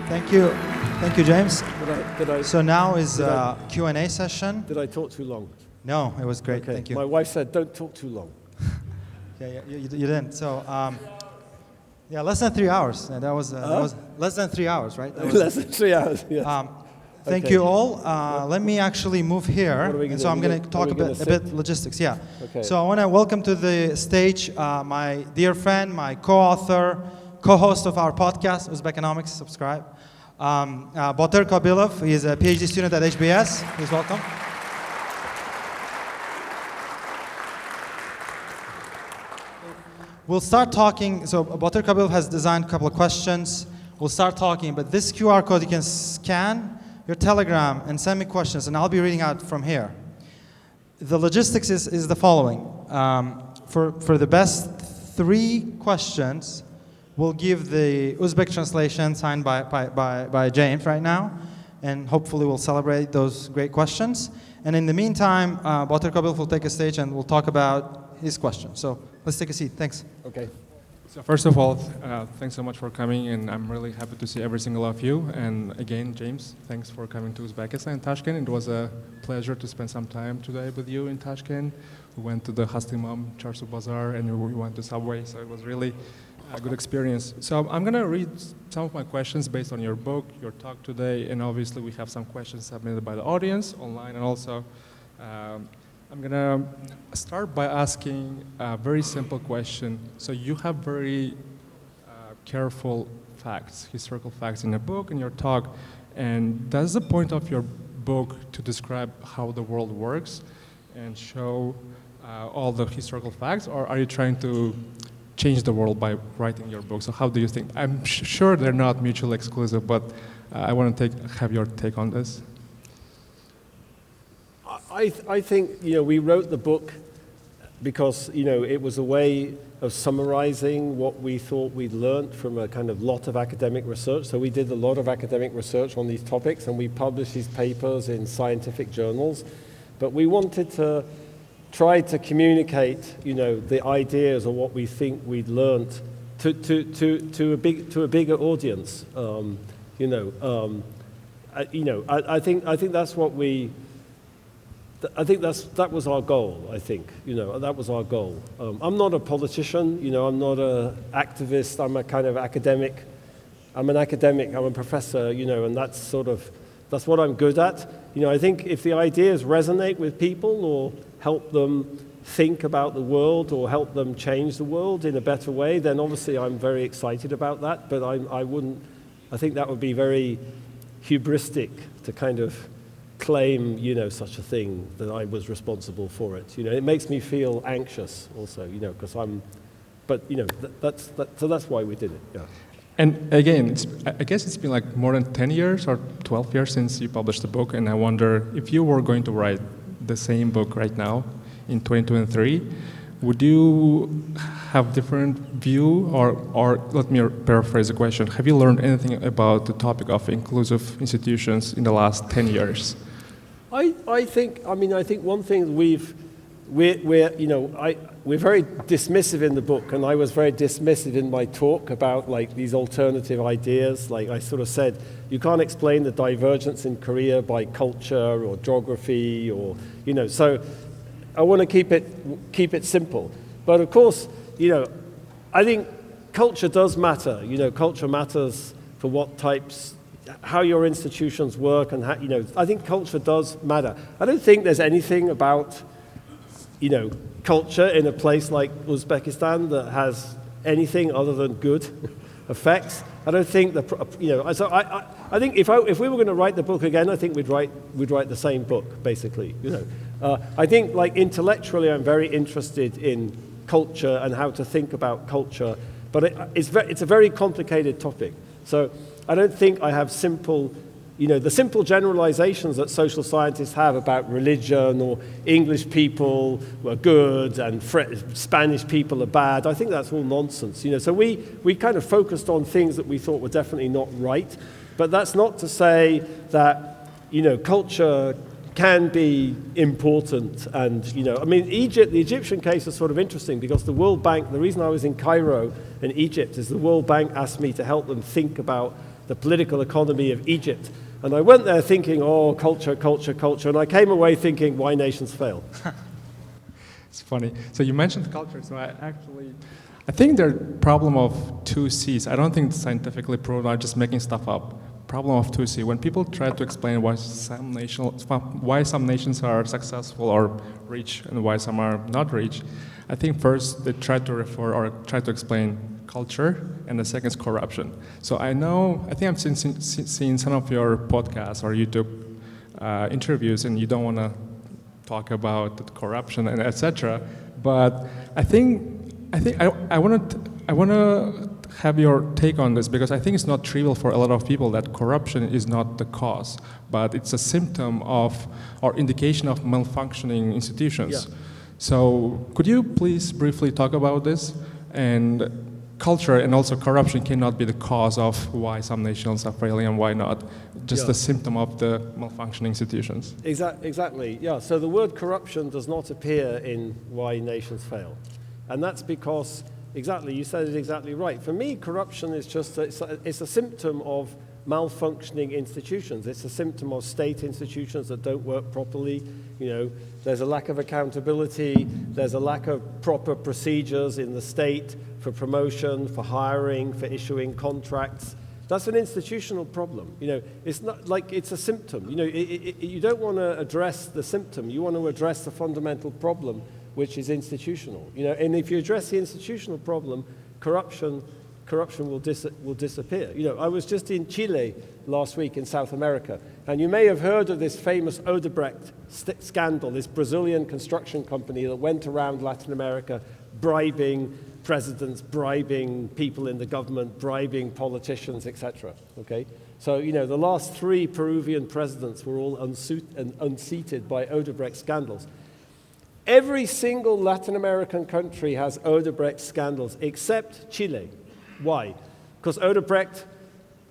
Thank you, James. Did I, So now is Q&A session. did I talk too long? No, it was great. Okay. Thank you. My wife said, don't talk too long. Yeah, you didn't. So, yeah, less than 3 hours. That was less than 3 hours, right? That was, Less than 3 hours, yeah. Thank Okay. you all. Let me actually move here. What are we gonna And so do? I'm going to talk a bit logistics. Yeah. Okay. So I want to welcome to the stage my dear friend, my co-author, co-host of our podcast, Uzbekonomics. Subscribe. Batyr Kabilov. He is a PhD student at HBS. Please welcome. We'll start talking. So Batyr Kabilov has designed a couple of questions. We'll start talking, but this QR code you can scan your Telegram and send me questions, and I'll be reading out from here. The logistics is the following. For the best 3 questions, we'll give the Uzbek translation signed by James right now, and hopefully we'll celebrate those great questions. And in the meantime, Batyr Kabilov will take a stage and we'll talk about his question. So let's take a seat. Thanks. Okay. So first of all, thanks so much for coming, and I'm really happy to see every single of you. And again, James, thanks for coming to Uzbekistan and Tashkent. It was a pleasure to spend some time today with you in Tashkent. We went to the Hastimam Charsu Bazaar, and we went to Subway, so it was really a good experience. So I'm going to read some of my questions based on your book, your talk today, and obviously we have some questions submitted by the audience online, and also I'm going to start by asking a very simple question. So you have very careful facts, historical facts in the book, in your talk, and that's the point of your book to describe how the world works and show all the historical facts, or are you trying to change the world by writing your book? So how do you think? I'm sure they're not mutually exclusive, but I want to have your take on this. I think, we wrote the book because, it was a way of summarizing what we thought we'd learned from a kind of lot of academic research. So we did a lot of academic research on these topics, and we published these papers in scientific journals. But we wanted to try to communicate, the ideas of what we think we'd learned to a bigger audience. I think that's what we. I think that was our goal. I think that was our goal. I'm not a politician. I'm not an activist. I'm a kind of academic. I'm an academic. I'm a professor. And that's what I'm good at. I think if the ideas resonate with people or help them think about the world or help them change the world in a better way, then obviously I'm very excited about that. But I think that would be very hubristic to kind of claim, such a thing, that I was responsible for it. It makes me feel anxious also, because so that's why we did it, yeah. And again, I guess it's been like more than 10 years or 12 years since you published the book, and I wonder if you were going to write the same book right now in 2023, would you have different view, or let me paraphrase the question, have you learned anything about the topic of inclusive institutions in the last 10 years? I think one thing we're very dismissive in the book, and I was very dismissive in my talk about like these alternative ideas. Like I sort of said, you can't explain the divergence in Korea by culture or geography, or so I want to keep it simple. But of course, I think culture does matter. Culture matters for what types, how your institutions work, and how, I think culture does matter. I don't think there's anything about, culture in a place like Uzbekistan that has anything other than good effects. I don't think So I think if we were going to write the book again, I think we'd write the same book basically. I think like intellectually, I'm very interested in culture and how to think about culture, but it's a very complicated topic. So I don't think I have the simple generalizations that social scientists have about religion or English people were good and Spanish people are bad. I think that's all nonsense. So we kind of focused on things that we thought were definitely not right, but that's not to say that culture can be important. And the Egyptian case is sort of interesting because the World Bank. The reason I was in Cairo in Egypt is the World Bank asked me to help them think about the political economy of Egypt. And I went there thinking, oh, culture, culture, culture, and I came away thinking, why nations fail. It's funny. So you mentioned culture, so I think there's a problem of two C's. I don't think it's scientifically proven, I'm just making stuff up. Problem of two C. When people try to explain why some nations are successful or rich and why some are not rich, I think first they try to refer or try to explain culture, and the second is corruption. So I think I've seen some of your podcasts or YouTube interviews, and you don't want to talk about the corruption and etc. But I want to have your take on this, because I think it's not trivial for a lot of people that corruption is not the cause, but it's a symptom of or indication of malfunctioning institutions. Yeah. So could you please briefly talk about this? And culture and also corruption cannot be the cause of why some nations are failing and why not. Just a symptom of the malfunctioning institutions. Exactly, yeah. So the word corruption does not appear in why nations fail. And that's because, exactly, you said it exactly right. For me, corruption is just, it's a symptom of malfunctioning institutions. It's a symptom of state institutions that don't work properly. You know, there's a lack of accountability, there's a lack of proper procedures in the state for promotion, for hiring, for issuing contracts. That's an institutional problem. You know, it's not like it's a symptom. You know, you don't want to address the symptom. You want to address the fundamental problem, which is institutional. You know, and if you address the institutional problem, corruption will disappear. You know, I was just in Chile last week in South America, and you may have heard of this famous Odebrecht scandal, this Brazilian construction company that went around Latin America bribing presidents, bribing people in the government, bribing politicians, etc. Okay? So, you know, the last 3 Peruvian presidents were all unseated by Odebrecht scandals. Every single Latin American country has Odebrecht scandals except Chile. Why? Because Odebrecht,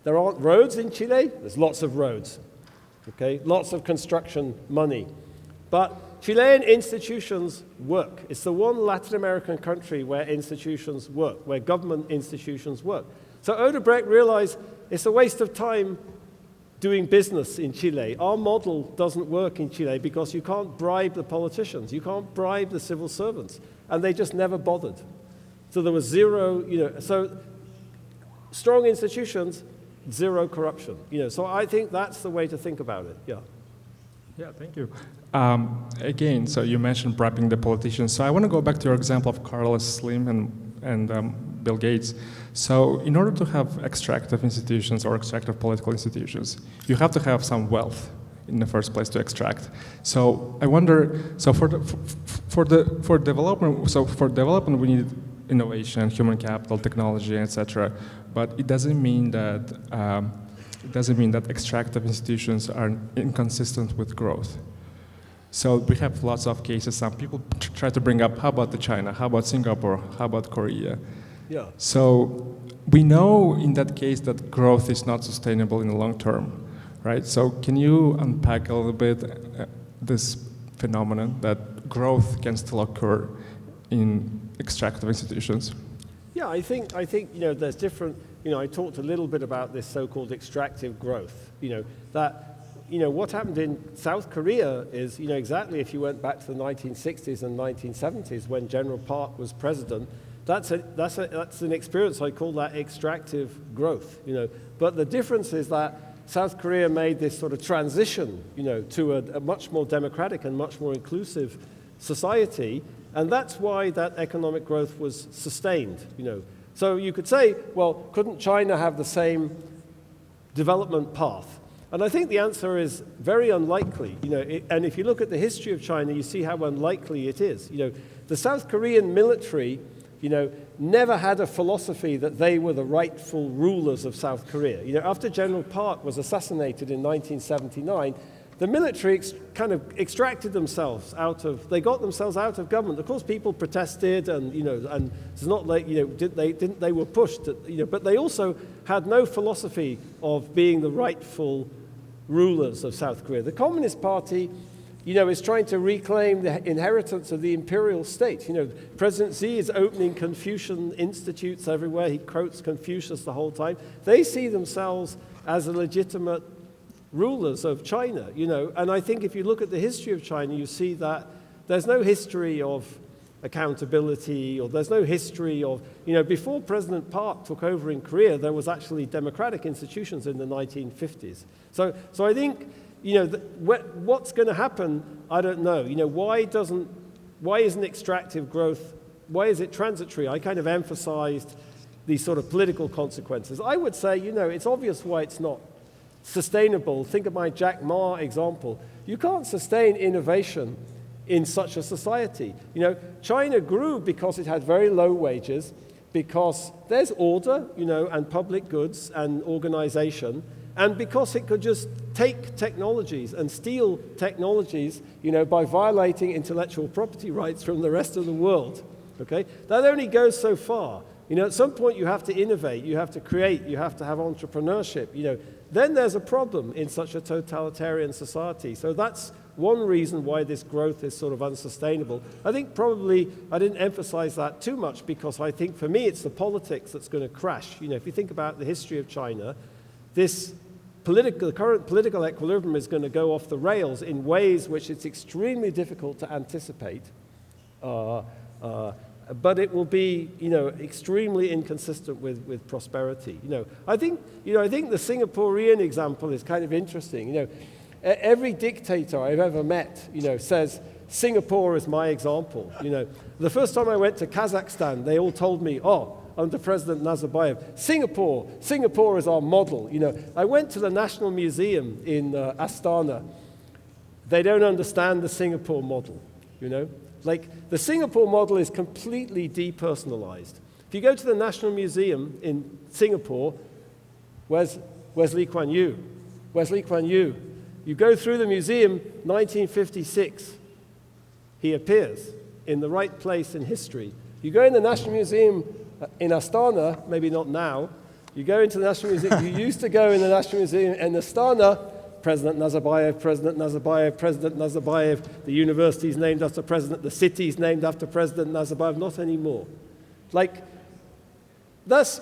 there aren't roads in Chile. There's lots of roads, okay? Lots of construction money. But Chilean institutions work. It's the one Latin American country where institutions work, where government institutions work. So Odebrecht realized it's a waste of time doing business in Chile. Our model doesn't work in Chile because you can't bribe the politicians. You can't bribe the civil servants. And they just never bothered. So there was zero, you know, so strong institutions, zero corruption. You know, so I think that's the way to think about it, yeah. Yeah, thank you. Again, so you mentioned bribing the politicians. So I want to go back to your example of Carlos Slim and Bill Gates. So in order to have extractive institutions or extractive political institutions, you have to have some wealth in the first place to extract. So I wonder, so for development we need innovation, human capital, technology, etc. But it doesn't mean that extractive institutions are inconsistent with growth. So we have lots of cases. Some people try to bring up, how about China? How about Singapore? How about Korea? Yeah. So we know in that case that growth is not sustainable in the long term, right? So can you unpack a little bit this phenomenon that growth can still occur in extractive institutions? Yeah, I think you know, there's different, you know, I talked a little bit about this so-called extractive growth, you know, that, you know, what happened in South Korea is, you know, exactly if you went back to the 1960s and 1970s when General Park was president, that's an experience, I call that extractive growth, you know. But the difference is that South Korea made this sort of transition, you know, to a much more democratic and much more inclusive society, and that's why that economic growth was sustained, you know. So you could say, well, couldn't China have the same development path? And I think the answer is very unlikely, you know, and if you look at the history of China, you see how unlikely it is. You know, the South Korean military, you know, never had a philosophy that they were the rightful rulers of South Korea. You know, after General Park was assassinated in 1979, the military kind of extracted themselves they got themselves out of government. Of course, people protested, and you know, and it's not like, you know, they were pushed, you know, but they also had no philosophy of being the rightful rulers of South Korea. The Communist Party, is trying to reclaim the inheritance of the imperial state. President Xi is opening Confucian institutes everywhere. He quotes Confucius the whole time. They see themselves as the legitimate rulers of China, And I think if you look at the history of China, you see that there's no history of accountability, or there's no history of, before President Park took over in Korea, there was actually democratic institutions in the 1950s. So I think, what's going to happen, I don't know. Why isn't extractive growth, why is it transitory? I kind of emphasized these sort of political consequences. I would say, it's obvious why it's not sustainable. Think of my Jack Ma example. You can't sustain innovation in such a society. China grew because it had very low wages, because there's order, and public goods and organization, and because it could just take technologies and steal technologies, by violating intellectual property rights from the rest of the world. Okay? That only goes so far. At some point you have to innovate, you have to create, you have to have entrepreneurship. Then there's a problem in such a totalitarian society. So that's one reason why this growth is sort of unsustainable. I think probably I didn't emphasize that too much, because I think for me it's the politics that's going to crash. If you think about the history of China, the current political equilibrium is going to go off the rails in ways which it's extremely difficult to anticipate. But it will be, extremely inconsistent with prosperity. I think the Singaporean example is kind of interesting. Every dictator I've ever met, says Singapore is my example. The first time I went to Kazakhstan, they all told me, under President Nazarbayev, Singapore is our model. I went to the National Museum in Astana. They don't understand the Singapore model. Like, the Singapore model is completely depersonalized. If you go to the National Museum in Singapore, where's Lee Kuan Yew? Where's Lee Kuan Yew? You go through the museum, 1956, he appears in the right place in history. You go in the National Museum in Astana, maybe not now, you go into the National Museum, you used to go in the National Museum in Astana, President Nazarbayev, President Nazarbayev, President Nazarbayev, the university's named after President, the city's named after President Nazarbayev, not anymore. Like,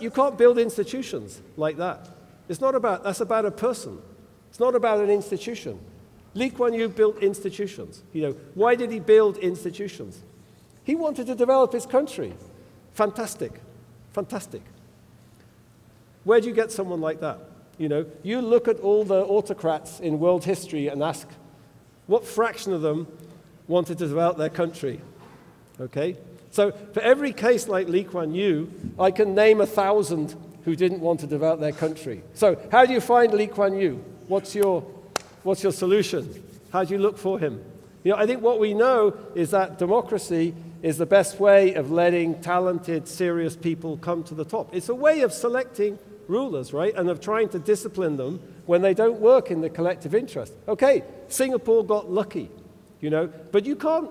you can't build institutions like that. That's about a person. It's not about an institution. Lee Kuan Yew built institutions. Why did he build institutions? He wanted to develop his country. Fantastic. Fantastic. Where do you get someone like that? You look at all the autocrats in world history and ask, what fraction of them wanted to develop their country? Okay? So for every case like Lee Kuan Yew, I can name 1,000 who didn't want to develop their country. So how do you find Lee Kuan Yew? What's your solution? How do you look for him? I think what we know is that democracy is the best way of letting talented, serious people come to the top. It's a way of selecting rulers, right? And of trying to discipline them when they don't work in the collective interest. Okay, Singapore got lucky, but you can't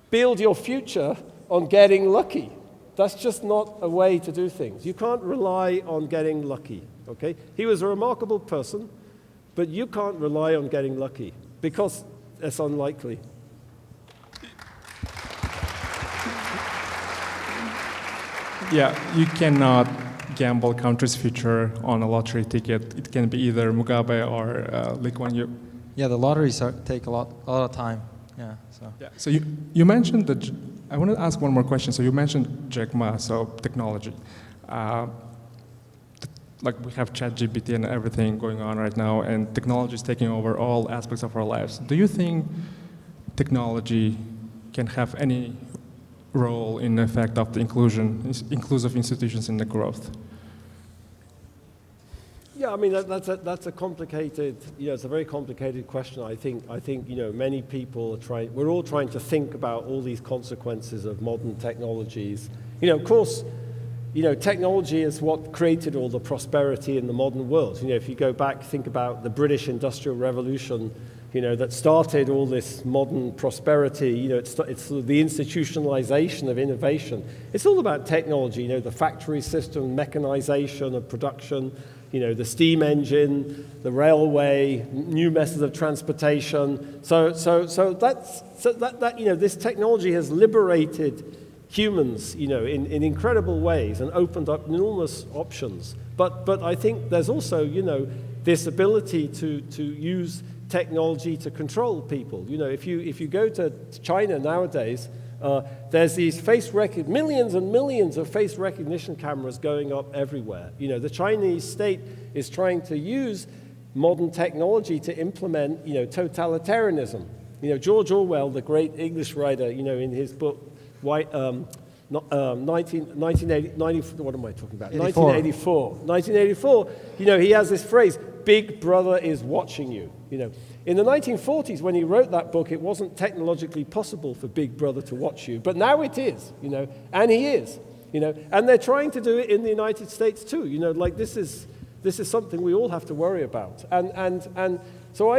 build your future on getting lucky. That's just not a way to do things. You can't rely on getting lucky, okay? He was a remarkable person, but you can't rely on getting lucky because it's unlikely. Yeah, you cannot gamble country's future on a lottery ticket. It can be either Mugabe or Lee Kuan Yew. Yeah, the lotteries take a lot of time. Yeah. So you mentioned I want to ask one more question. So you mentioned Jack Ma, so technology. Like we have ChatGPT and everything going on right now, and technology is taking over all aspects of our lives. Do you think technology can have any role in the effect of the inclusive institutions in the growth? Yeah, I mean that's a complicated. It's a very complicated question. I think many people are trying. We're all trying to think about all these consequences of modern technologies. Of course, technology is what created all the prosperity in the modern world. If you go back, think about the British Industrial Revolution. that started all this modern prosperity. It's sort of the institutionalization of innovation. It's all about technology, the factory system, mechanization of production, the steam engine, the railway, new methods of transportation. So this technology has liberated humans, in incredible ways and opened up enormous options. But I think there's also, this ability to use technology to control people. If you go to China nowadays, there's these millions and millions of face recognition cameras going up everywhere. The Chinese state is trying to use modern technology to implement, totalitarianism. George Orwell, the great English writer, in his book, 1984, he has this phrase, "Big Brother is watching you." In the 1940s, when he wrote that book, it wasn't technologically possible for Big Brother to watch you, but now it is, and he is, and they're trying to do it in the United States too. This is something we all have to worry about, and so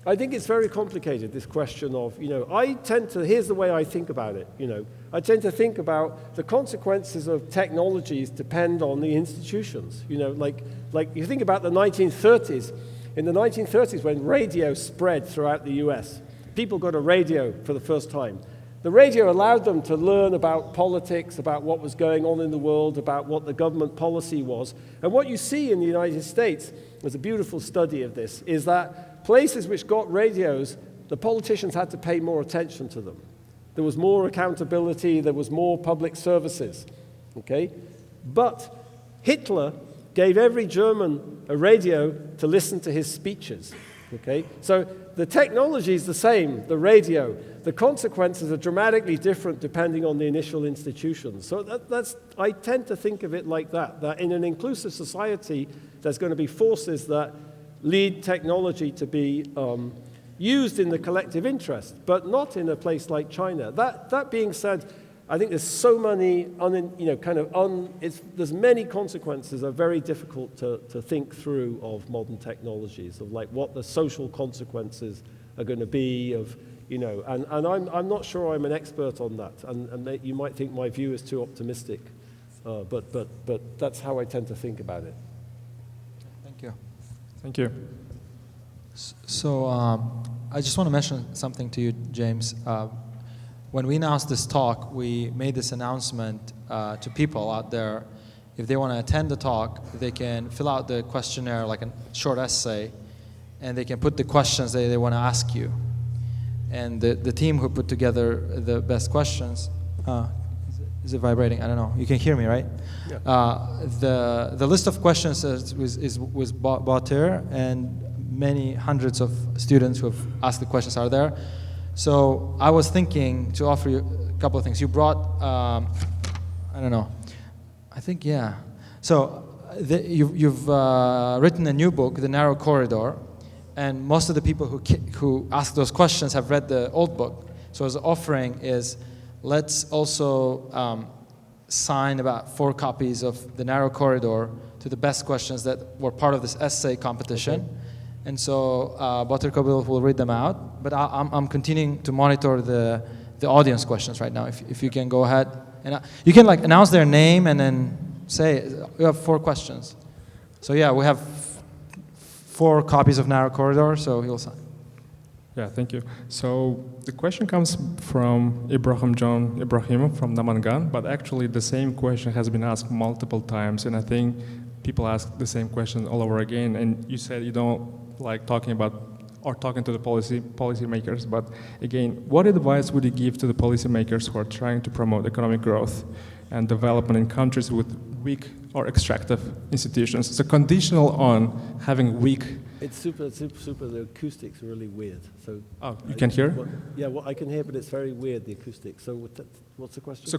I think it's very complicated, this question of, here's the way I think about it, I tend to think about the consequences of technologies depend on the institutions, like you think about the 1930s. In the 1930s, when radio spread throughout the US, people got a radio for the first time. The radio allowed them to learn about politics, about what was going on in the world, about what the government policy was. And what you see in the United States, there's a beautiful study of this, is that places which got radios, the politicians had to pay more attention to them. There was more accountability, there was more public services, okay? But Hitler gave every German a radio to listen to his speeches, okay? So the technology is the same, the radio. The consequences are dramatically different depending on the initial institutions. So I tend to think of it like that in an inclusive society, there's going to be forces that lead technology to be used in the collective interest, but not in a place like China. That being said, I think there's so many, there's many consequences that are very difficult to think through of modern technologies, of what the social consequences are going to be, and I'm not sure I'm an expert on that, and you might think my view is too optimistic, but that's how I tend to think about it. Thank you. Thank you. So I just want to mention something to you, James. When we announced this talk, we made this announcement to people out there. If they want to attend the talk, they can fill out the questionnaire, like a short essay, and they can put the questions that they want to ask you. And the team who put together the best questions, is it vibrating? I don't know. You can hear me, right? Yeah. The list of questions was brought here, and many hundreds of students who have asked the questions are there. So I was thinking to offer you a couple of things. You brought, I don't know, I think, yeah. So you've written a new book, The Narrow Corridor, and most of the people who ask those questions have read the old book. So his offering is, let's also sign about 4 copies of The Narrow Corridor to the best questions that were part of this essay competition. Okay. And so Batir Kabil will read them out, but I'm continuing to monitor the audience questions right now. If you can go ahead, and you can announce their name and then say, we have 4 questions. So yeah, we have 4 copies of Narrow Corridor, so he'll sign. Yeah, thank you. So the question comes from Ibrahim from Namangan, but actually the same question has been asked multiple times, and I think people ask the same question all over again. And you said you don't like talking about or talking to the policymakers, but again, what advice would you give to the policymakers who are trying to promote economic growth and development in countries with weak or extractive institutions? So conditional on having weak. It's super. The acoustics are really weird. So you can hear? Yeah, I can hear, but it's very weird, the acoustics. So what's the question? So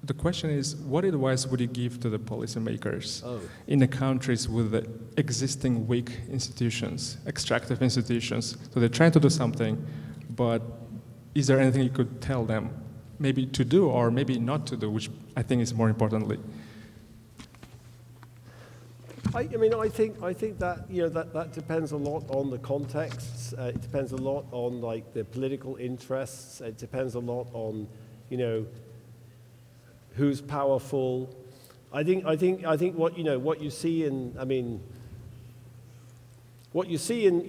the question is, what advice would you give to the policymakers in the countries with the existing weak institutions, extractive institutions? So they're trying to do something, but is there anything you could tell them maybe to do or maybe not to do, which I think is more importantly? I mean, I think that that depends a lot on the contexts. It depends a lot on like the political interests. It depends a lot on, who's powerful. I think what you see in, I mean, what you see in,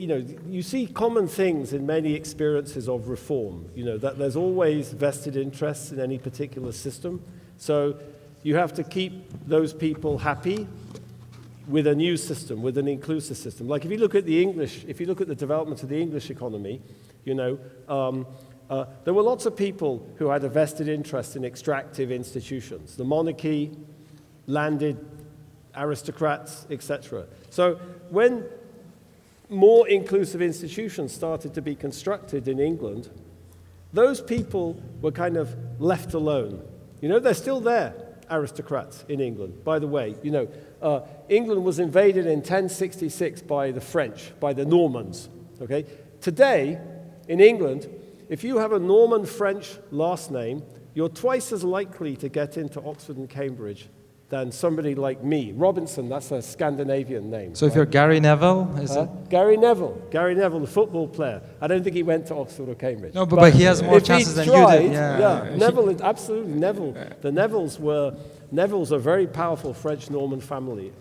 you see common things in many experiences of reform. That there's always vested interests in any particular system. So you have to keep those people happy with a new system, with an inclusive system. Like if you look at the development of the English economy, there were lots of people who had a vested interest in extractive institutions, the monarchy, landed aristocrats, etc. So when more inclusive institutions started to be constructed in England, those people were kind of left alone. They're still there, aristocrats in England. By the way, England was invaded in 1066 by the French, by the Normans. Okay? Today, in England, if you have a Norman French last name, you're twice as likely to get into Oxford and Cambridge than somebody like me. Robinson, that's a Scandinavian name. So if you're Gary Neville, is it? Gary Neville, the football player. I don't think he went to Oxford or Cambridge. No, but he has more chances than you did. Yeah. Neville, absolutely, Neville. The Nevilles are a very powerful French Norman family.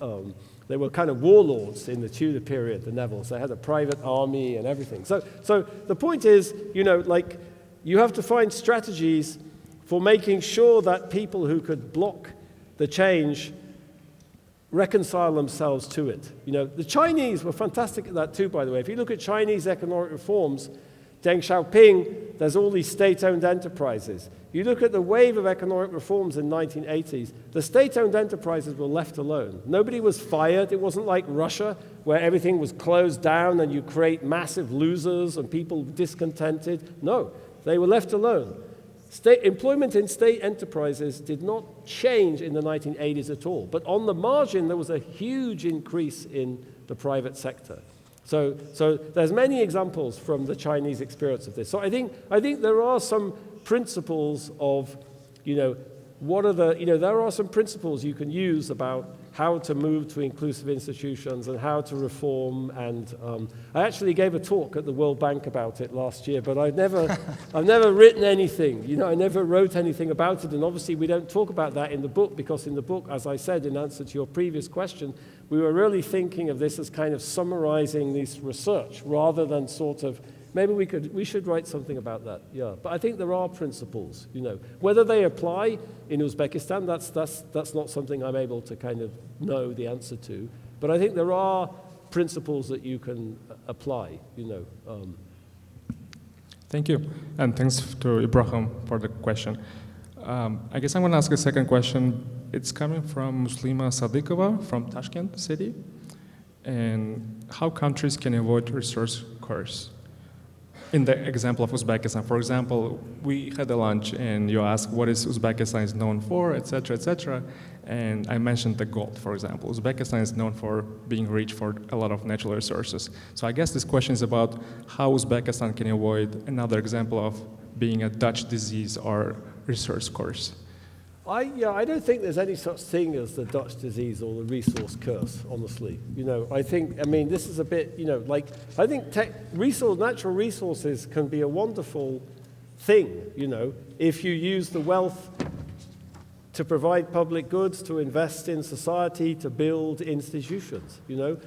They were kind of warlords in the Tudor period, the Nevilles. They had a private army and everything. So the point is, you have to find strategies for making sure that people who could block the change reconcile themselves to it. The Chinese were fantastic at that too, by the way. If you look at Chinese economic reforms, Deng Xiaoping, there's all these state-owned enterprises. You look at the wave of economic reforms in the 1980s, the state-owned enterprises were left alone. Nobody was fired. It wasn't like Russia, where everything was closed down and you create massive losers and people discontented. No, they were left alone. Employment in state enterprises did not change in the 1980s at all. But on the margin, there was a huge increase in the private sector. So there's many examples from the Chinese experience of this. So I think there are some principles of, there are some principles you can use about how to move to inclusive institutions and how to reform. And I actually gave a talk at the World Bank about it last year, but I've never written anything. I never wrote anything about it. And obviously we don't talk about that in the book, because in the book, as I said in answer to your previous question, we were really thinking of this as kind of summarizing this research rather than sort of, maybe we should write something about that, yeah. But I think there are principles, Whether they apply in Uzbekistan, that's not something I'm able to kind of know the answer to. But I think there are principles that you can apply, Thank you, and thanks to Ibrahim for the question. I guess I'm going to ask a second question. It's coming from Muslima Sadikova from Tashkent city. And how countries can avoid resource curse? In the example of Uzbekistan, for example, we had a lunch and you asked what is Uzbekistan is known for, etc., etc. And I mentioned the gold, for example. Uzbekistan is known for being rich for a lot of natural resources. So I guess this question is about how Uzbekistan can avoid another example of being a Dutch disease or resource curse. I don't think there's any such thing as the Dutch disease or the resource curse, honestly. This is a bit, I think natural resources can be a wonderful thing, if you use the wealth to provide public goods, to invest in society, to build institutions, The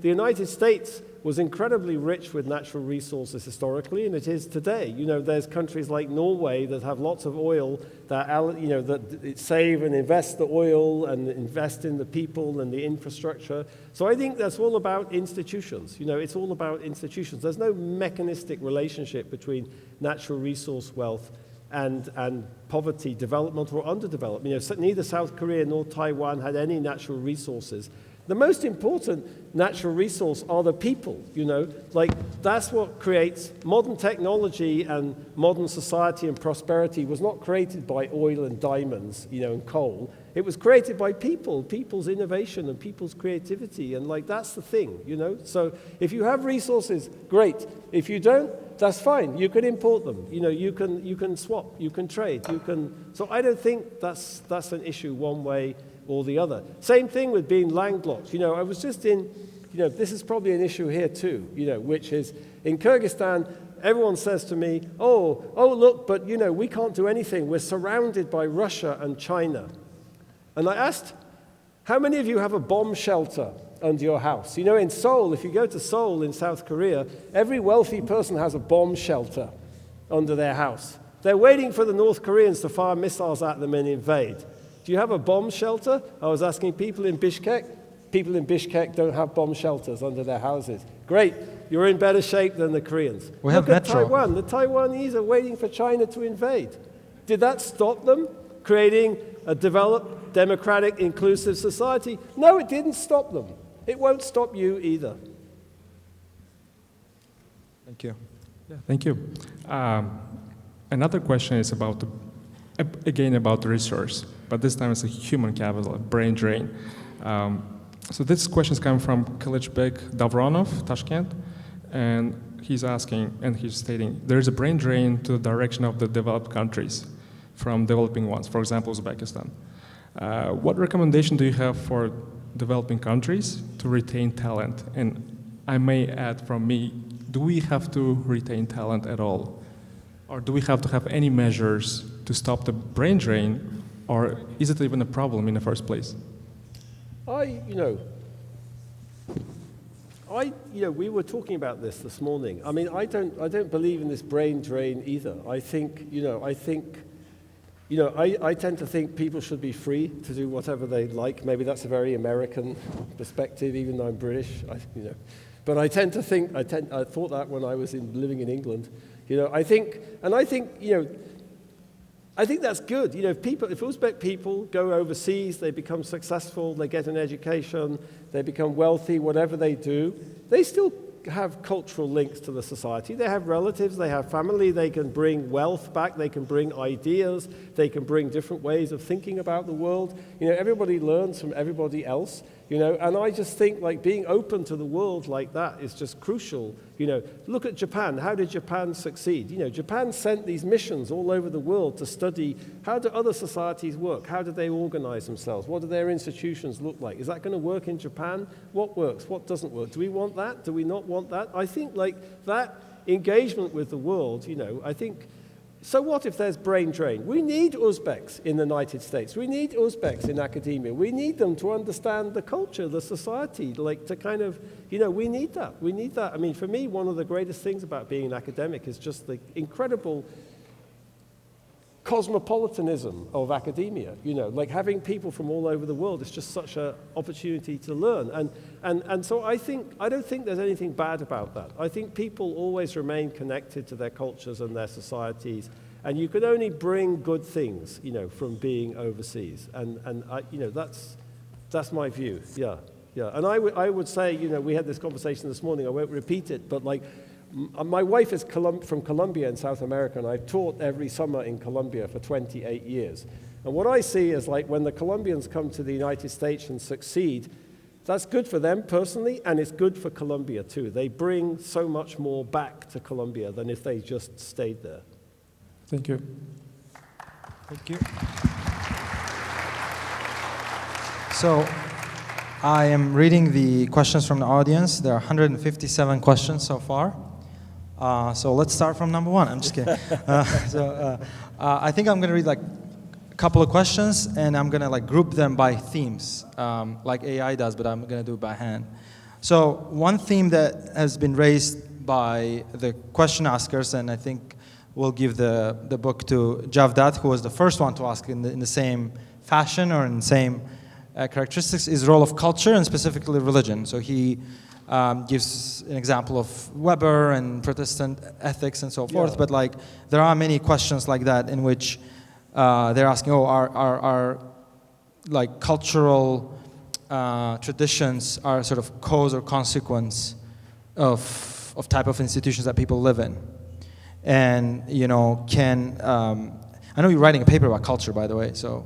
United States was incredibly rich with natural resources historically, and it is today. There's countries like Norway that have lots of oil that save and invest the oil and invest in the people and the infrastructure. So I think that's all about institutions. It's all about institutions. There's no mechanistic relationship between natural resource wealth and poverty, development or underdevelopment. Neither South Korea nor Taiwan had any natural resources. The most important natural resource are the people, that's what creates modern technology, and modern society and prosperity was not created by oil and diamonds, and coal. It was created by people's innovation and people's creativity, and that's the thing, So if you have resources, great. If you don't, that's fine. You can import them. You can swap, you can trade, So I don't think that's an issue one way or the other. Same thing with being landlocked. I was just in, this is probably an issue here too, which is in Kyrgyzstan, everyone says to me, oh, look, but we can't do anything. We're surrounded by Russia and China. And I asked, how many of you have a bomb shelter under your house? In Seoul, if you go to Seoul in South Korea, every wealthy person has a bomb shelter under their house. They're waiting for the North Koreans to fire missiles at them and invade. Do you have a bomb shelter? I was asking people in Bishkek. People in Bishkek don't have bomb shelters under their houses. Great, you're in better shape than the Koreans. Look at metro. Taiwan. The Taiwanese are waiting for China to invade. Did that stop them creating a developed, democratic, inclusive society? No, it didn't stop them. It won't stop you either. Thank you. Yeah, thank you. Another question is about, again, about resource, but this time it's a human capital, a brain drain. So this question is coming from Uzbek Davronov, Tashkent, and he's asking, and he's stating, there is a brain drain to the direction of the developed countries from developing ones, for example, Uzbekistan. What recommendation do you have for developing countries to retain talent? And I may add from me, do we have to retain talent at all? Or do we have to have any measures to stop the brain drain? Or is it even a problem in the first place? We were talking about this morning. I mean, I don't believe in this brain drain either. I tend to think people should be free to do whatever they like. Maybe that's a very American perspective, even though I'm British. But I tend to think. I thought that when I was living in England. I think that's good. If Uzbek people go overseas, they become successful, they get an education, they become wealthy, whatever they do, they still have cultural links to the society. They have relatives, they have family, they can bring wealth back, they can bring ideas, they can bring different ways of thinking about the world. Everybody learns from everybody else, and I just think being open to the world like that is just crucial. Look at Japan. How did Japan succeed? Japan sent these missions all over the world to study how do other societies work? How do they organize themselves? What do their institutions look like? Is that going to work in Japan? What works? What doesn't work? Do we want that? Do we not want that? I think that engagement with the world, I think, so what if there's brain drain? We need Uzbeks in the United States. We need Uzbeks in academia. We need them to understand the culture, the society, to kind of, we need that. We need that. I mean, for me, one of the greatest things about being an academic is just the incredible cosmopolitanism of academia. Having people from all over the world is just such an opportunity to learn. And so I don't think there's anything bad about that. I think people always remain connected to their cultures and their societies, and you can only bring good things, from being overseas. And that's my view. Yeah. And I would say, we had this conversation this morning. I won't repeat it, but my wife is from Colombia in South America, and I've taught every summer in Colombia for 28 years. And what I see is when the Colombians come to the United States and succeed, that's good for them personally, and it's good for Colombia too. They bring so much more back to Colombia than if they just stayed there. Thank you. Thank you. So I am reading the questions from the audience. There are 157 questions so far. So let's start from number one. I'm just kidding. I think I'm going to read a couple of questions, and I'm going to group them by themes, like AI does, but I'm going to do it by hand. So one theme that has been raised by the question askers, and I think we'll give the book to Javdat, who was the first one to ask in the same fashion or in the same characteristics, is role of culture and specifically religion. So he gives an example of Weber and Protestant ethics and so forth, but there are many questions like that in which they're asking, are cultural traditions are sort of cause or consequence of type of institutions that people live in, and I know you're writing a paper about culture, by the way, so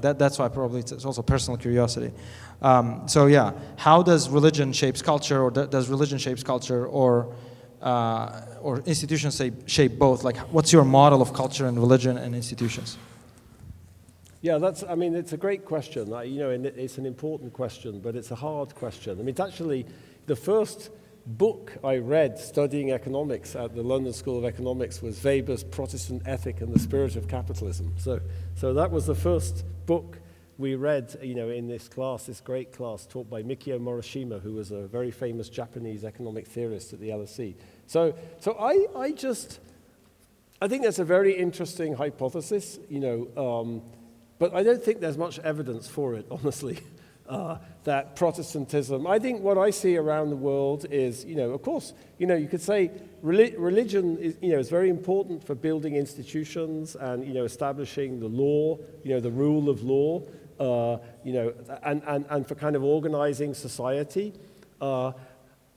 that's why probably it's also personal curiosity. How does religion shapes culture, or does religion shapes culture, or institutions shape both? What's your model of culture and religion and institutions? Yeah, I mean, it's a great question. And it's an important question, but it's a hard question. I mean, it's actually the first book I read studying economics at the London School of Economics was Weber's Protestant Ethic and the Spirit of Capitalism. So that was the first book we read, in this class, this great class taught by Mikio Morishima, who was a very famous Japanese economic theorist at the LSE. So I think that's a very interesting hypothesis, but I don't think there's much evidence for it, honestly, that Protestantism. I think what I see around the world is, of course, you could say religion is very important for building institutions and, establishing the law, the rule of law, and for kind of organizing society. And,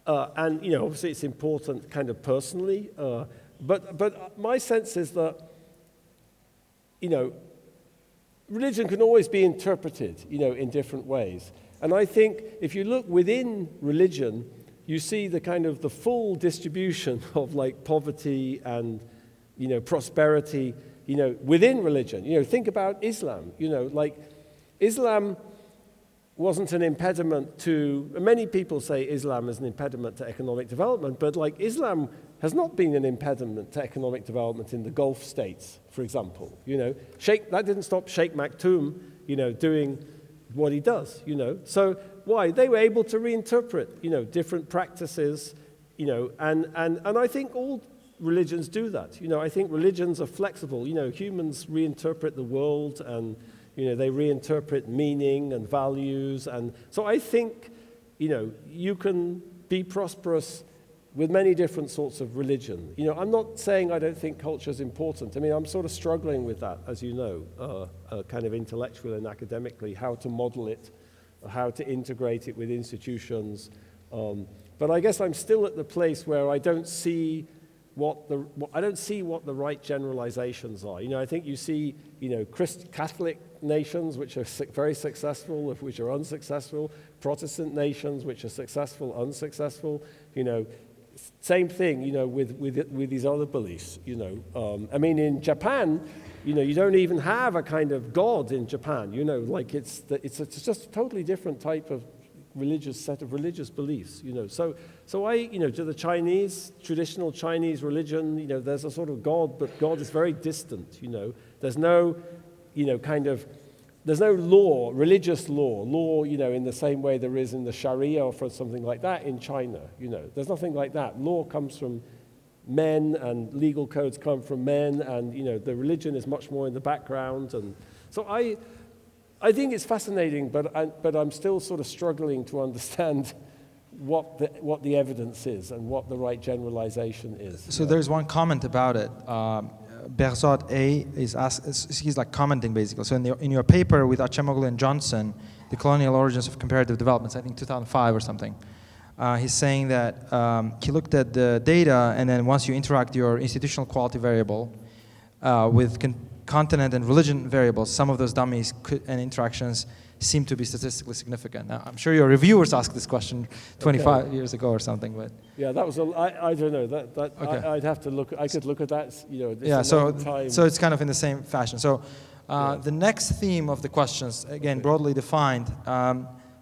obviously it's important kind of personally, but my sense is that, religion can always be interpreted, in different ways. And I think if you look within religion, you see the kind of the full distribution of like poverty and, prosperity, within religion. Think about Islam, like Islam wasn't an impediment to, many people say Islam is an impediment to economic development, but like Islam has not been an impediment to economic development in the Gulf states, for example. That didn't stop Sheikh Maktoum, doing what he does, So why? They were able to reinterpret, different practices, and I think all religions do that. I think religions are flexible. Humans reinterpret the world and, they reinterpret meaning and values. And so I think, you can be prosperous with many different sorts of religion. I'm not saying I don't think culture is important. I mean, I'm sort of struggling with that, as you know, kind of intellectually and academically, how to model it, how to integrate it with institutions. But I guess I'm still at the place where I don't see what the right generalizations are. I think you see, Catholic nations which are very successful, which are unsuccessful, Protestant nations which are successful, unsuccessful, same thing, with these other beliefs, I mean, in Japan, you don't even have a kind of God in Japan, like it's just a totally different type of set of religious beliefs, So I, to the Chinese, traditional Chinese religion, there's a sort of God, but God is very distant, There's no, there's no law, religious law, in the same way there is in the Sharia or for something like that in China, There's nothing like that. Law comes from men and legal codes come from men and, the religion is much more in the background. And so I think it's fascinating, but I'm still sort of struggling to understand what the evidence is and what the right generalization is. So there's one comment about it. Berzot A he's like commenting basically. So in your paper with Acemoglu and Johnson, The Colonial Origins of Comparative Developments, I think 2005 or something, he's saying that he looked at the data and then once you interact your institutional quality variable with continent and religion variables, some of those dummies and interactions seem to be statistically significant. Now, I'm sure your reviewers asked this question 25 years ago or something, but yeah, that was I don't know that okay. I'd have to look. I could look at that. Yeah, so it's kind of in the same fashion. So the next theme of the questions, again, broadly defined.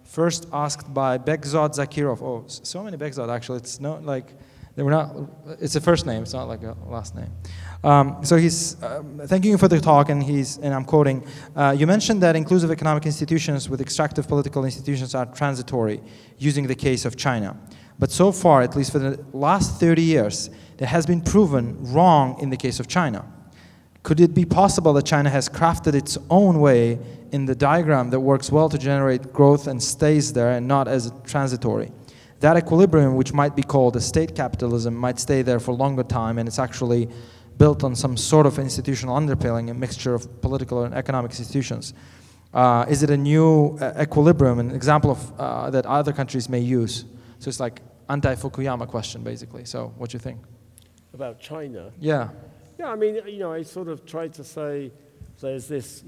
First asked by Begzod Zakirov. Oh, so many Begzod actually. It's not like they were not. It's a first name. It's not like a last name. So he's thanking you for the talk, and I'm quoting, you mentioned that inclusive economic institutions with extractive political institutions are transitory, using the case of China. But so far, at least for the last 30 years, that has been proven wrong in the case of China. Could it be possible that China has crafted its own way in the diagram that works well to generate growth and stays there and not as transitory? That equilibrium, which might be called a state capitalism, might stay there for a longer time, and it's actually built on some sort of institutional underpinning, a mixture of political and economic institutions. Is it a new equilibrium, an example of that other countries may use? So it's like anti-Fukuyama question, basically. So what do you think? About China? Yeah. Yeah, I mean, I sort of tried to say there's this,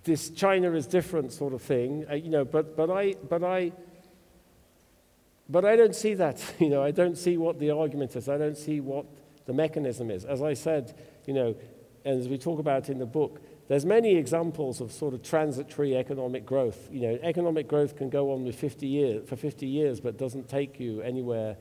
this China is different sort of thing, but I don't see that, I don't see what the argument is. I don't see what the mechanism is. As I said, and as we talk about in the book, there's many examples of sort of transitory economic growth. You know, economic growth can go on for 50 years, but doesn't take you anywhere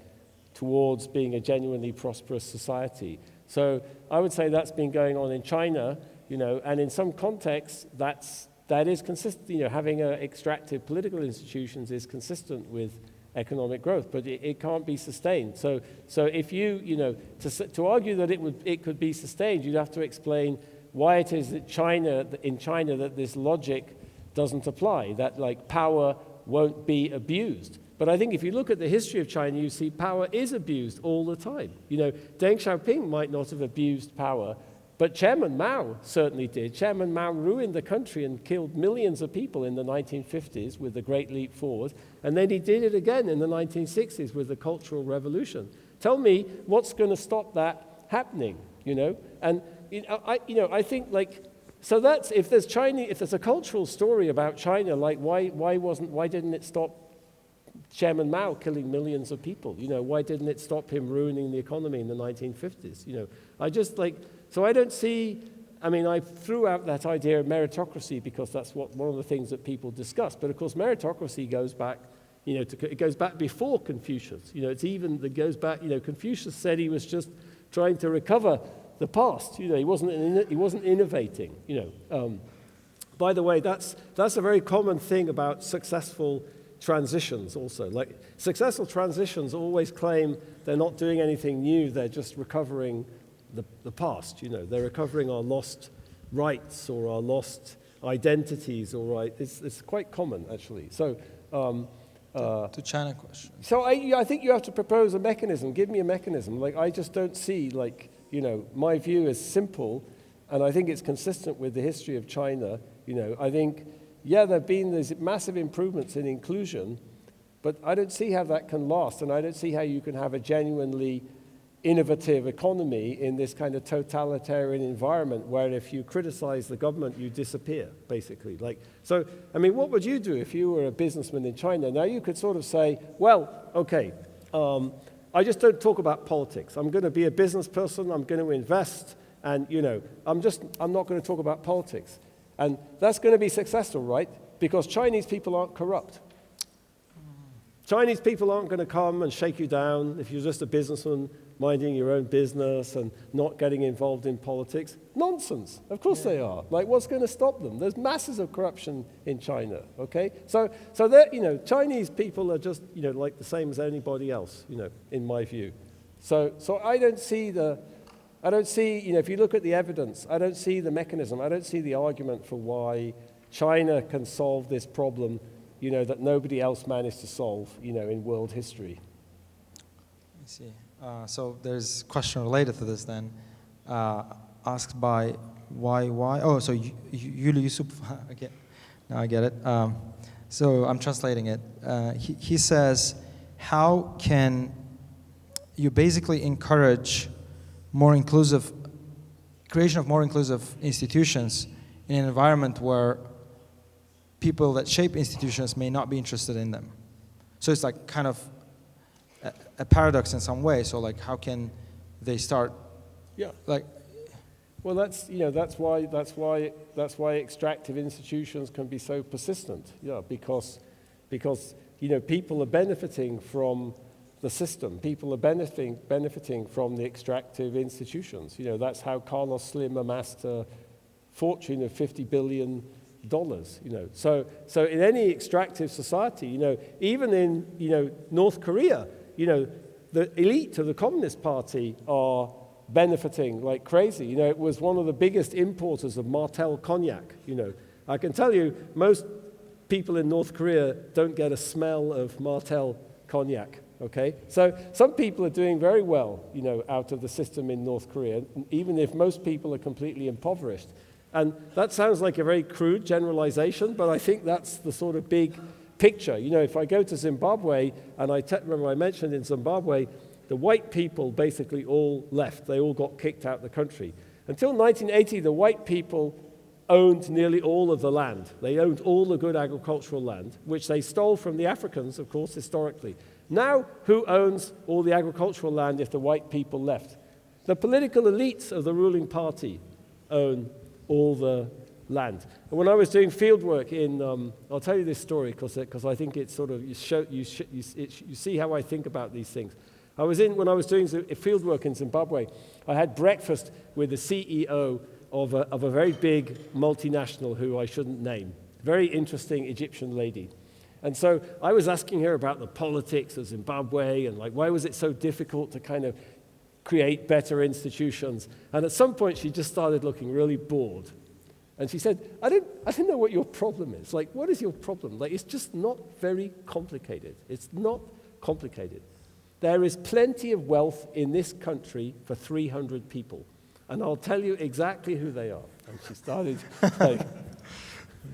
towards being a genuinely prosperous society. So I would say that's been going on in China, you know, and in some contexts, that is consistent. You know, having extractive political institutions is consistent with economic growth, but it can't be sustained. So if you know, to argue that it could be sustained, you'd have to explain why it is that in China that this logic doesn't apply, that like power won't be abused. But I think if you look at the history of China, you see power is abused all the time. You know, Deng Xiaoping might not have abused power, but Chairman Mao certainly did. Chairman Mao ruined the country and killed millions of people in the 1950s with the Great Leap Forward, and then he did it again in the 1960s with the Cultural Revolution. Tell me what's going to stop that happening, you know? And I think like, so that's, if there's a cultural story about China, like why didn't it stop Chairman Mao killing millions of people? You know, why didn't it stop him ruining the economy in the 1950s? You know, I just like, so I don't see, I mean, I threw out that idea of meritocracy because that's one of the things that people discuss. But of course, meritocracy goes back, you know, it goes back before Confucius. You know, it goes back, you know, Confucius said he was just trying to recover the past. You know, he wasn't innovating, you know. By the way, that's a very common thing about successful transitions also. Like, successful transitions always claim they're not doing anything new, they're just recovering the past, you know. They're recovering our lost rights or our lost identities, all right. It's quite common, actually. So, to China question. So I think you have to propose a mechanism. Give me a mechanism. Like, I just don't see, like, you know, my view is simple, and I think it's consistent with the history of China. You know, I think, yeah, there have been these massive improvements in inclusion, but I don't see how that can last, and I don't see how you can have a genuinely innovative economy in this kind of totalitarian environment where if you criticize the government, you disappear, basically. Like, so, I mean, what would you do if you were a businessman in China? Now, you could sort of say, well, okay, I just don't talk about politics. I'm going to be a business person, I'm going to invest, and, you know, I'm not going to talk about politics. And that's going to be successful, right? Because Chinese people aren't corrupt. Chinese people aren't going to come and shake you down if you're just a businessman minding your own business and not getting involved in politics. Nonsense. Of course they are. Like, what's going to stop them? There's masses of corruption in China, okay? So that, you know, Chinese people are just, you know, like the same as anybody else, you know, in my view. So I don't see, you know, if you look at the evidence, I don't see the mechanism, I don't see the argument for why China can solve this problem, you know, that nobody else managed to solve, you know, in world history. Let me see. So there's a question related to this then, asked by why? Oh, so Yuli Yusuf, again, now I get it. So I'm translating it. He says, how can you basically encourage creation of more inclusive institutions in an environment where people that shape institutions may not be interested in them? So it's like kind of a paradox in some way. So like, how can they start? Yeah. Like, well, that's, you know, that's why extractive institutions can be so persistent. Yeah, because you know, people are benefiting from the system. People are benefiting from the extractive institutions. You know, that's how Carlos Slim amassed a fortune of $50 billion. You know, so in any extractive society, you know, even in, you know, North Korea, you know, the elite of the Communist Party are benefiting like crazy. You know, it was one of the biggest importers of Martell cognac. You know, I can tell you, most people in North Korea don't get a smell of Martell cognac. Okay, so some people are doing very well, you know, out of the system in North Korea, even if most people are completely impoverished. And that sounds like a very crude generalization, but I think that's the sort of big picture. You know, if I go to Zimbabwe, and remember I mentioned in Zimbabwe, the white people basically all left. They all got kicked out of the country. Until 1980, the white people owned nearly all of the land. They owned all the good agricultural land, which they stole from the Africans, of course, historically. Now, who owns all the agricultural land if the white people left? The political elites of the ruling party own all the land. And when I was doing field work in, I'll tell you this story because I think it's sort of, you see how I think about these things. When I was doing field work in Zimbabwe, I had breakfast with the CEO of a very big multinational who I shouldn't name. Very interesting Egyptian lady. And so I was asking her about the politics of Zimbabwe and like why was it so difficult to kind of create better institutions. And at some point she just started looking really bored. And she said, I don't know what your problem is. Like, what is your problem? Like, it's just not very complicated. It's not complicated. There is plenty of wealth in this country for 300 people. And I'll tell you exactly who they are. And she started like...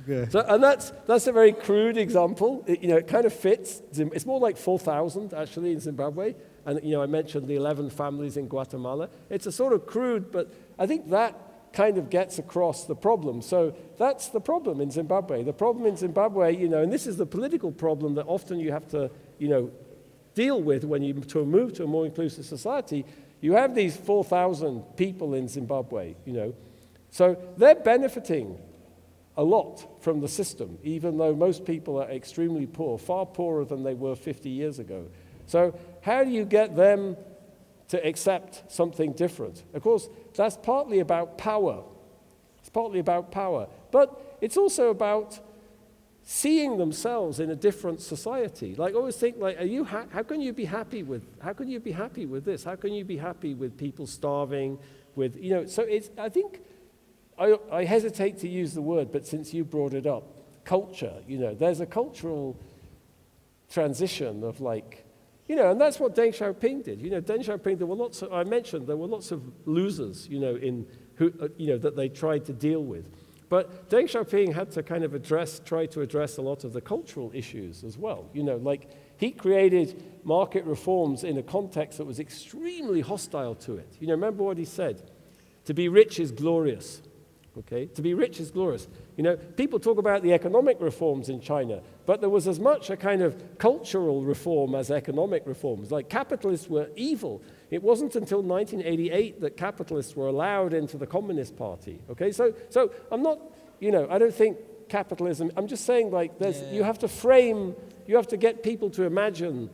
Okay. So, and that's a very crude example. It kind of fits. It's more like 4,000, actually, in Zimbabwe. And, I mentioned the 11 families in Guatemala. It's a sort of crude, but I think that kind of gets across the problem. So that's the problem in Zimbabwe. The problem in Zimbabwe, and this is the political problem that often you have to, deal with when you move to a more inclusive society. You have these 4,000 people in Zimbabwe, So they're benefiting a lot from the system, even though most people are extremely poor, far poorer than they were 50 years ago. So how do you get them to accept something different? Of course, that's partly about power. It's partly about power. But it's also about seeing themselves in a different society. Like, I always think, like, how can you be happy with this? How can you be happy with people starving, so I think, I hesitate to use the word, but since you brought it up, culture, there's a cultural transition of like, and that's what Deng Xiaoping did. Deng Xiaoping, there were lots of losers, that they tried to deal with. But Deng Xiaoping had to kind of try to address a lot of the cultural issues as well. Like he created market reforms in a context that was extremely hostile to it. Remember what he said? To be rich is glorious. Okay, to be rich is glorious. People talk about the economic reforms in China, but there was as much a kind of cultural reform as economic reforms. Like capitalists were evil. It wasn't until 1988 that capitalists were allowed into the Communist Party. Okay, so I'm not, I don't think capitalism. I'm just saying like you have to get people to imagine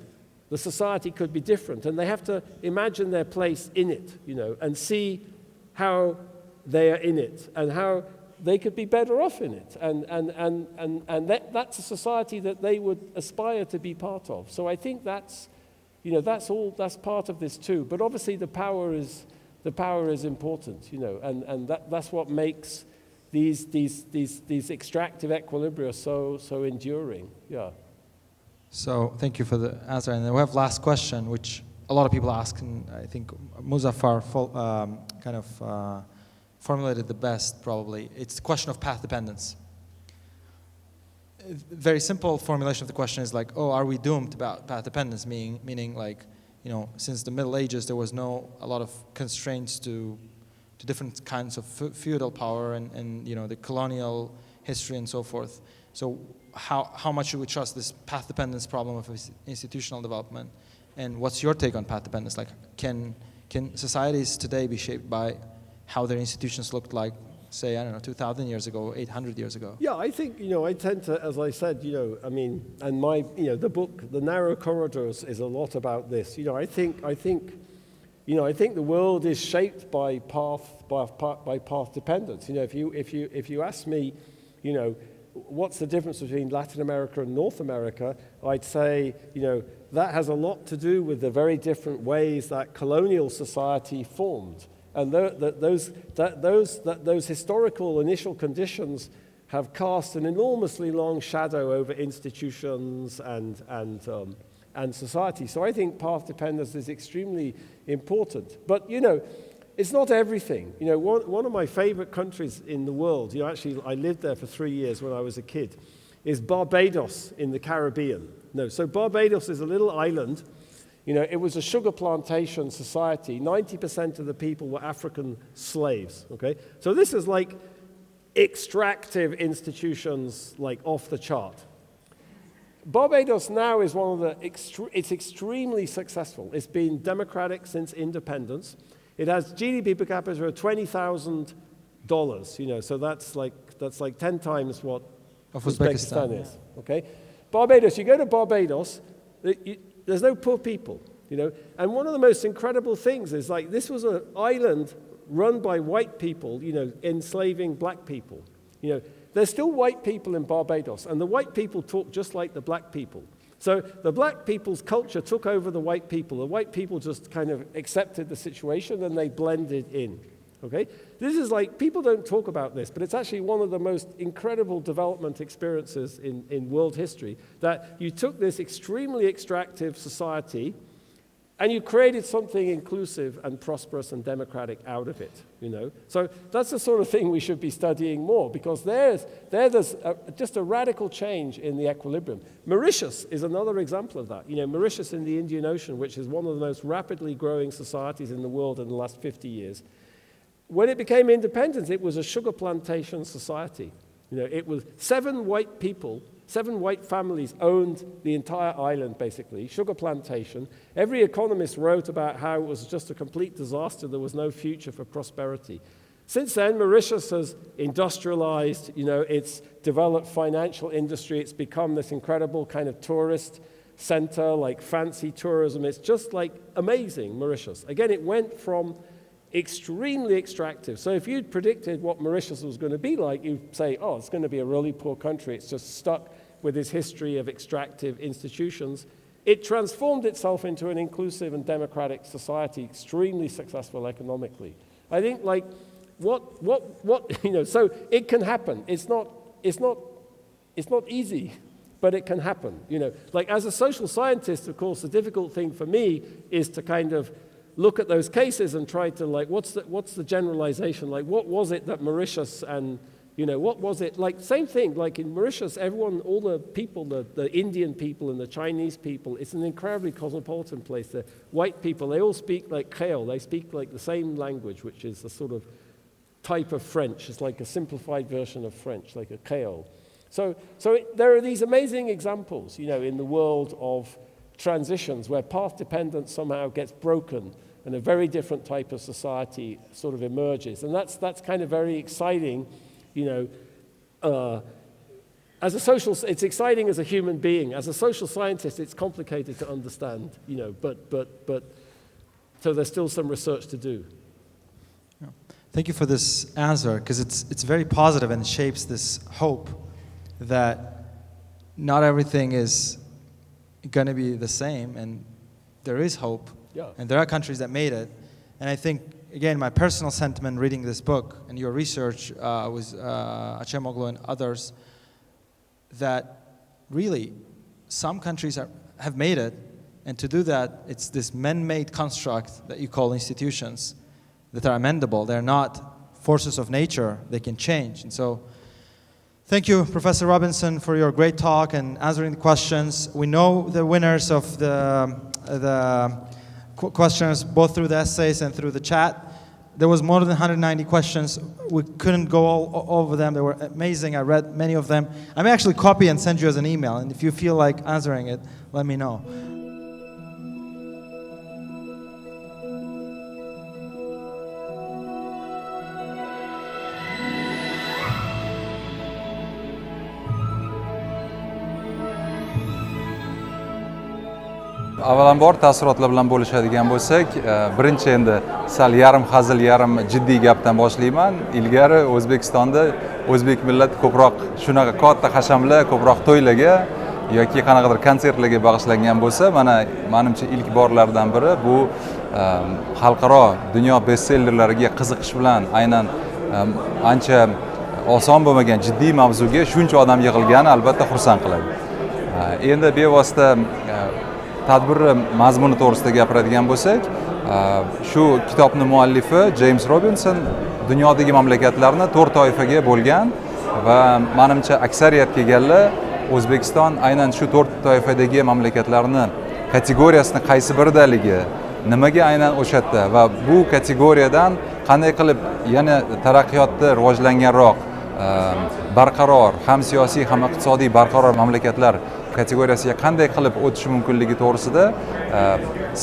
the society could be different, and they have to imagine their place in it, and see how they are in it and how they could be better off in it. And that's a society that they would aspire to be part of. So I think that's part of this too. But obviously the power is important, and that's what makes these extractive equilibria so enduring. Yeah. So thank you for the answer. And then we have last question, which a lot of people ask, and I think Muzaffar formulated the best, probably. It's the question of path dependence. A very simple formulation of the question is like, are we doomed about path dependence? Meaning like, since the Middle Ages, there was a lot of constraints to different kinds of feudal power and the colonial history and so forth. So how much should we trust this path dependence problem of institutional development? And what's your take on path dependence? Like, can societies today be shaped by how their institutions looked like, say, 2,000 years ago, 800 years ago? Yeah, I think, I tend to, as I said, and my, the book, The Narrow Corridors, is a lot about this. I think the world is shaped by path dependence. If you ask me, what's the difference between Latin America and North America, I'd say, that has a lot to do with the very different ways that colonial society formed. And those historical initial conditions have cast an enormously long shadow over institutions and society. So I think path dependence is extremely important. But it's not everything. One of my favorite countries in the world, actually I lived there for 3 years when I was a kid, is Barbados in the Caribbean. So Barbados is a little island. It was a sugar plantation society. 90% of the people were African slaves, okay? So this is like extractive institutions, like off the chart. Barbados now is it's extremely successful. It's been democratic since independence. It has GDP per capita of $20,000, so that's like That's like 10 times what Of Uzbekistan Uzbekistan. is. Okay, Barbados. You go to Barbados, there's no poor people, you know. And one of the most incredible things is like this was an island run by white people, you know, enslaving black people. You know, there's still white people in Barbados, and the white people talk just like the black people. So the black people's culture took over the white people. The white people just kind of accepted the situation and they blended in. Okay? This is like, people don't talk about this, but it's actually one of the most incredible development experiences in world history, that you took this extremely extractive society and you created something inclusive and prosperous and democratic out of it, you know. So that's the sort of thing we should be studying more, because there's just a radical change in the equilibrium. Mauritius is another example of that. You know, Mauritius in the Indian Ocean, which is one of the most rapidly growing societies in the world in the last 50 years. When it became independent, it was a sugar plantation society. You know, it was 7 white people, 7 white families owned the entire island, basically, sugar plantation. Every economist wrote about how it was just a complete disaster. There was no future for prosperity. Since then, Mauritius has industrialized, you know, it's developed financial industry. It's become this incredible kind of tourist center, like fancy tourism. It's just like amazing, Mauritius. Again, it went from extremely extractive. So if you'd predicted what Mauritius was going to be like, you'd say, oh, it's going to be a really poor country. It's just stuck with this history of extractive institutions. It transformed itself into an inclusive and democratic society, extremely successful economically. I think, like, what you know, so it can happen. It's not easy, but it can happen. You know, like as a social scientist, of course, the difficult thing for me is to kind of look at those cases and try to, like, what's the generalization? Like, what was it that Mauritius and, you know, what was it? Like, same thing, like in Mauritius, everyone, all the people, the Indian people and the Chinese people, it's an incredibly cosmopolitan place. The white people, they all speak like Creole. They speak like the same language, which is a sort of type of French. It's like a simplified version of French, like a Creole. So there are these amazing examples, you know, in the world of transitions where path dependence somehow gets broken and a very different type of society sort of emerges. And that's kind of very exciting, you know. It's exciting as a human being. As a social scientist, it's complicated to understand, you know, but so there's still some research to do. Yeah. Thank you for this answer, because it's very positive and shapes this hope that not everything is going to be the same, and there is hope. Yeah. And there are countries that made it. And I think, again, my personal sentiment reading this book and your research with Acemoglu and others, that really some countries have made it, and to do that, it's this man-made construct that you call institutions that are amendable. They're not forces of nature. They can change. And so thank you, Professor Robinson, for your great talk and answering the questions. We know the winners of the questions both through the essays and through the chat. There was more than 190 questions. We couldn't go all over them. They were amazing. I read many of them. I may actually copy and send you as an email, and if you feel like answering it, let me know. Avvalambor taassurotlar bilan bo'lishadigan bo'lsak, birinchi endi sal yarim hazil, yarim jiddiy gapdan boshlayman. Ilgari O'zbekistonda o'zbek millati ko'proq shunaqa katta hashamlar, ko'proq to'ylarga yoki qanaqadir konsertlarga bag'ishlangan bo'lsa, mana menimcha ilk borlardan biri bu xalqaro dunyo bestsellerlariga qiziqish bilan aynan ancha oson bo'lmagan jiddiy mavzuga shuncha odam yig'ilgani albatta xursand qiladi. Endi bevosita tadbir mazmuni to'g'risida gapiradigan bo'lsak, shu kitobning muallifi James Robinson dunyodagi mamlakatlarni 4 toifaga bo'lgan va menimcha aksariyat kelganlar O'zbekiston aynan shu 4 toifadagi mamlakatlarni kategoriyasini qaysi biridaligi, nimaga aynan o'shatda va bu kategoriyadan qanday qilib yana taraqqiyotda rivojlanganroq, barqaror, ham siyosiy ham iqtisodiy barqaror mamlakatlar kategoriyasiga qanday qilib o'tishi mumkinligi to'g'risida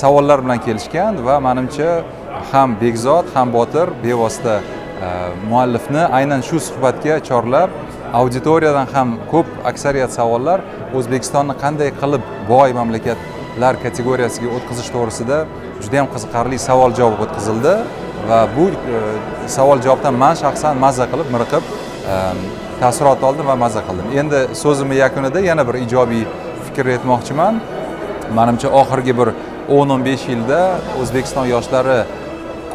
savollar bilan kelishgan va menimcha ham Begzod ham Botir bevosita muallifni aynan shu suhbatga chorlab, auditoriyadan ham ko'p aksariyat savollar O'zbekistonni qanday qilib boy mamlakatlar kategoriyasiga o'tkazish to'g'risida juda ham qiziqarli savol-javob o'tkazildi va bu savol-javobdan men shaxsan mazza qilib, miriqib, taassurot oldim va mazza qildim. Endi so'zimning yakunida yana bir ijobiy fikr aytmoqchiman. Menimcha oxirgi bir 10-15 yilda O'zbekiston yoshlari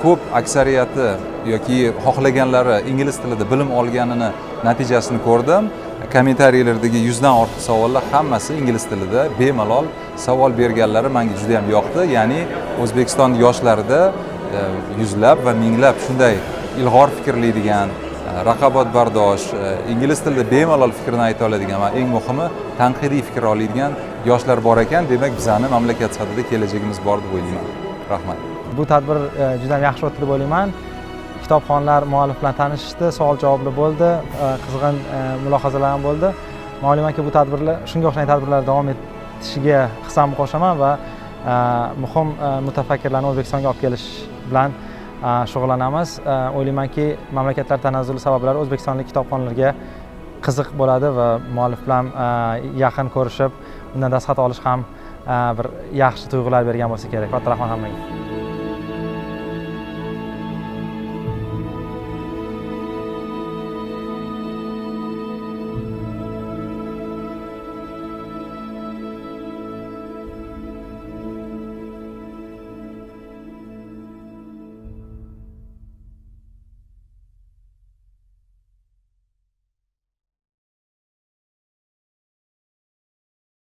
ko'p aksariyati yoki xohlaganlari ingliz tilida bilim olganini natijasini ko'rdim. Kommentariylardagi 100 dan ortiq savollar hammasi ingliz tilida bemalol savol berganlari menga juda ham yoqdi. Ya'ni O'zbekiston yoshlarida yuzlab va minglab shunday ilg'or fikrlaydigan, raqobatbardosh, ingliz tilida bemalol fikrini ayta oladigan va eng muhimi tanqidiy fikr oladigan yoshlar bor ekan. Demak, bizning mamlakat sifatida kelajagimiz bor deb o'ylayman. Rahmat. Bu tadbir juda ham yaxshi o'tdi deb o'ylayman. Kitobxonlar muallif bilan tanishishdi, savol-javoblar bo'ldi, qizg'in mulohazalar ham bo'ldi. Men o'ylaymanki, bu tadbirlar, shunga o'xshagan tadbirlar davom etishiga hissamni qo'shaman va muhim mutafakkirlarni O'zbekistonga olib kelish bilan shug'ullanamiz. O'ylaymanki, mamlakatlar tanazzuli sabablari o'zbekistonlik kitobxonlarga qiziq bo'ladi va muallif bilan yaqin ko'rishib, undan nasihat olish ham bir yaxshi tuyg'ular bergan bo'lsa kerak. Katta rahmat hammaga.